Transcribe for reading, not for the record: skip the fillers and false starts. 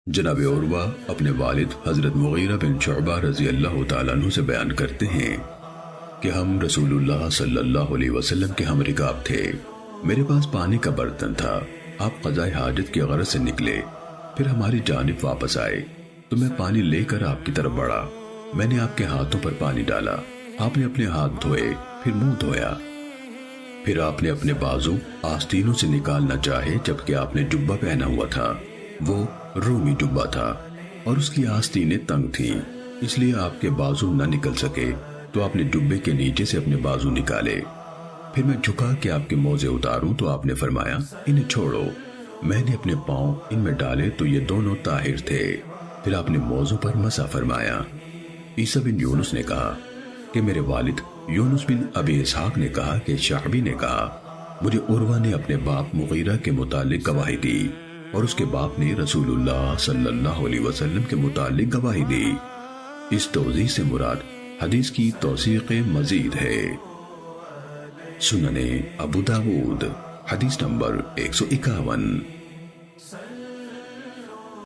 جناب عروہ اپنے والد حضرت مغیرہ بن شعبہ رضی اللہ تعالیٰ عنہ سے بیان کرتے ہیں کہ ہم رسول اللہ صلی اللہ علیہ وسلم کے ہم رکاب تھے۔ میرے پاس پانی کا برتن تھا۔ آپ قضاء حاجت کی غرض سے نکلے، پھر ہماری جانب واپس آئے تو میں پانی لے کر آپ کی طرف بڑھا۔ میں نے آپ کے ہاتھوں پر پانی ڈالا، آپ نے اپنے ہاتھ دھوئے، پھر منہ دھویا، پھر آپ نے اپنے بازو آستینوں سے نکالنا چاہے، جبکہ آپ نے جبہ پہنا ہوا تھا۔ وہ رومی جبہ تھا اور اس کی آستینیں تنگ تھیں، اس لیے آپ کے بازو نہ نکل سکے، تو آپ نے جبے کے نیچے سے اپنے بازو نکالے۔ پھر میں جھکا کہ آپ کے موزے اتاروں تو آپ نے فرمایا انہیں چھوڑو۔ میں نے اپنے پاؤں ان میں ڈالے تو یہ دونوں طاہر تھے۔ پھر آپ نے موضوع پر مسح فرمایا۔ عیسیٰ بن یونس نے کہا کہ میرے والد یونس بن ابی اسحاق نے کہا کہ شعبی نے کہا مجھے عروہ نے اپنے باپ مغیرہ کے متعلق گواہی دی اور اس کے باپ نے رسول اللہ صلی اللہ علیہ وسلم کے متعلق گواہی دی۔ اس توضیح سے مراد حدیث کی توثیق مزید ہے۔ سنن ابو داود حدیث نمبر 151۔